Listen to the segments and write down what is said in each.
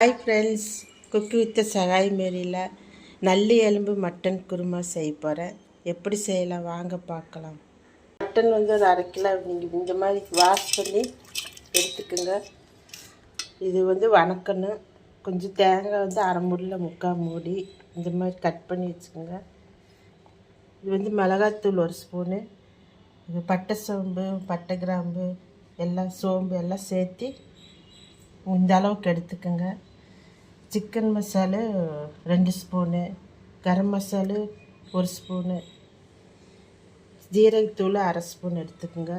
Hi friends, cook with Sagai மேரியில் நல்லி எலும்பு மட்டன் குருமா செய்ய போகிறேன். எப்படி செய்யலாம் வாங்க பார்க்கலாம். மட்டன் வந்து ஒரு 1/2 கிலோ நீங்கள் இந்த மாதிரி வாஷ் பண்ணி எடுத்துக்கோங்க. இது வந்து வணக்கணும். கொஞ்சம் தேங்காய் வந்து 1/2 மூடியில் 3/4 மூடி இந்த மாதிரி கட் பண்ணி வச்சுக்கோங்க. இது வந்து மிளகாத்தூள் 1 ஸ்பூனு, இது பட்டை சோம்பு பட்டை கிராம்பு எல்லாம் சோம்பு எல்லாம் சேர்த்து இந்த அளவுக்கு எடுத்துக்கோங்க. Chicken masala 2 spoon, garam masala 1 spoon, ஜீரகத்தூள் 1/2 ஸ்பூன் எடுத்துக்கோங்க.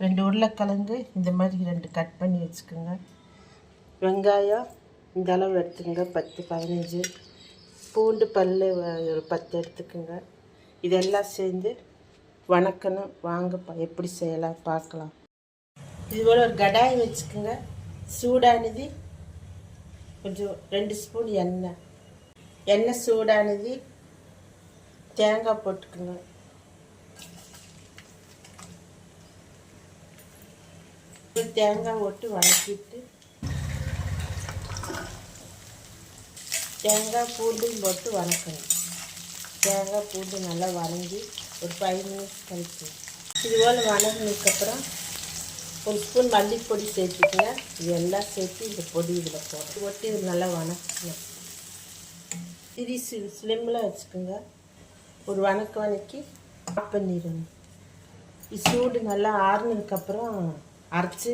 2 உருளைக்கிழங்கு இந்த மாதிரி 2 கட் பண்ணி வச்சுக்கோங்க. வெங்காயம் இந்த அளவு எடுத்துக்கோங்க, 10-15. பூண்டு பல் ஒரு 10 எடுத்துக்கோங்க. இதெல்லாம் சேர்ந்து வணக்கணும். வாங்க எப்படி செய்யலாம் பார்க்கலாம். இதுபோல் ஒரு கடாய் வச்சுக்கோங்க. சூடானது கொஞ்சம் 2 ஸ்பூன் எண்ணெய் சூடானது தேங்காய் போட்டுக்கோங்க. தேங்காய் போட்டு வதக்கிட்டு தேங்காய் பூண்டும் போட்டு வதக்கணும். தேங்காய் பூண்டு நல்லா வதங்கி ஒரு 5 மினிட்ஸ் கழிச்சு இதுபோல் வதங்கினதுக்கப்புறம் 1 ஸ்பூன் மல்லிப்பொடி சேர்த்துக்கங்க. இது எல்லாம் சேர்த்து இந்த பொடி இதில் போட்டு இது நல்லா வதக்கணும். ஸ்லிம்மில் வச்சுக்கோங்க. ஒரு வதக்கி ஆஃப் பண்ணிடணும். இது சூடு நல்லா ஆறுனதுக்கப்புறம் அரைச்சி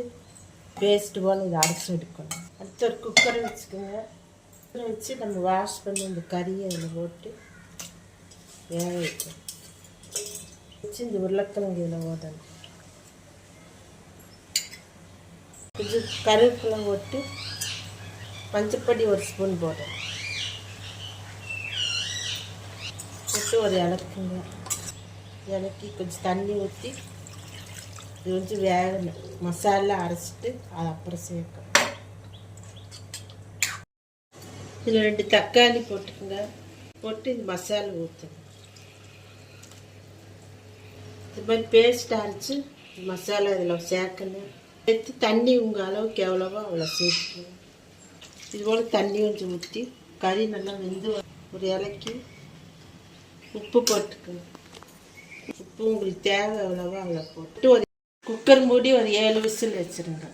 பேஸ்ட்டு போல் இதை அரைச்சி எடுக்கணும். அடுத்து ஒரு குக்கரை வச்சுக்கோங்க. குக்கரை வச்சு நம்ம வாஷ் பண்ணி இந்த கறியை அதில் போட்டு வேக வைக்கணும். வச்சு இந்த உருளைக்கிழங்கு இதில் ஓடணும். கொஞ்சம் கருவேப்பிலை போட்டு மஞ்சப்பொடி 1 ஸ்பூன் போடணும். போட்டு ஒரு இலக்குங்க. இலக்கி கொஞ்சம் தண்ணி ஊற்றி இது கொஞ்சம் வேகணும். மசாலா அரைச்சிட்டு அது அப்புறம் சேர்க்கணும். இதில் 2 தக்காளி போட்டுக்கோங்க. போட்டு இந்த மசாலா ஊற்றணும். இது மாதிரி பேஸ்ட் அரைச்சி மசாலா இதில் சேர்க்கணும். சேர்த்து தண்ணி உங்கள் அளவுக்கு எவ்வளவோ அவ்வளோ சேர்த்துக்கணும். இதுபோல் தண்ணி கொஞ்சம் ஊற்றி கறி நல்லா வெந்து ஒரு இலக்கி உப்பு போட்டுக்கணும். உப்பு உங்களுக்கு தேவை எவ்வளவோ அவ்வளோ போட்டு ஒரு குக்கர் மூடி ஒரு 7 விசில் வச்சுருங்க.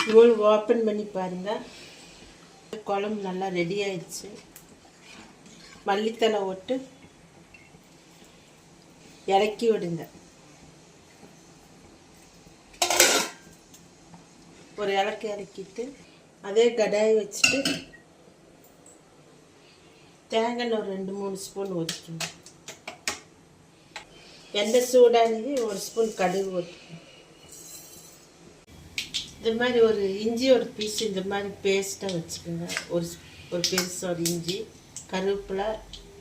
இதுபோல் ஓப்பன் பண்ணி பாருங்கள். குழம்பு நல்லா ரெடி ஆயிடுச்சு. மல்லித்தலை போட்டு இறக்கி விடுங்க. ஒரு இறக்கிட்டு அதே கடாய் வச்சுட்டு தேங்காய் ஒரு 2-3 ஸ்பூன் ஊற்றிக்கணும். எண்ணெய் சூடானது 1 ஸ்பூன் கடுகு ஊற்றிக்கணும். இந்த மாதிரி ஒரு இஞ்சி ஒரு பீஸ் இந்த மாதிரி பேஸ்ட்டாக வச்சுக்கோங்க. ஒரு பீஸ் ஒரு இஞ்சி, கருவேப்பிலை,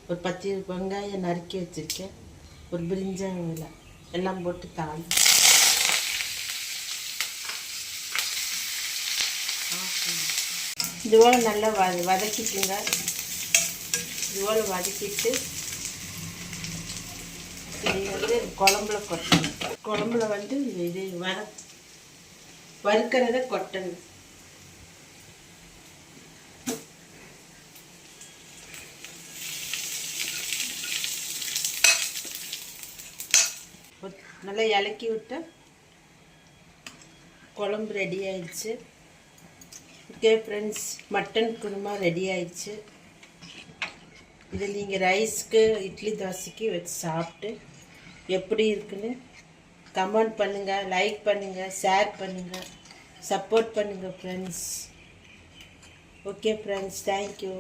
ஒரு 10 வெங்காயம் நறுக்கி வச்சுருக்கேன், ஒரு பிரிஞ்சாங்க இலை எல்லாம் போட்டு தாளி இதுபோல் நல்லா வதக்கிட்டுங்க. இதுபோல் வதக்கிட்டு இது வந்து குழம்புல கொட்டணும். குழம்புல வந்து இது வறுக்கிறத கொட்டணும். நல்லா இலக்கி விட்டு குழம்பு ரெடி ஆயிடுச்சு. Okay friends, mutton kurma ready ஆயிடுச்சு. இதை நீங்கள் ரைஸ்க்கு இட்லி தோசைக்கு வச்சு சாப்பிட்டு எப்படி இருக்குன்னு கமெண்ட் பண்ணுங்கள், லைக் பண்ணுங்கள், ஷேர் பண்ணுங்கள், சப்போர்ட் பண்ணுங்கள் ஃப்ரெண்ட்ஸ். Okay friends, thank you.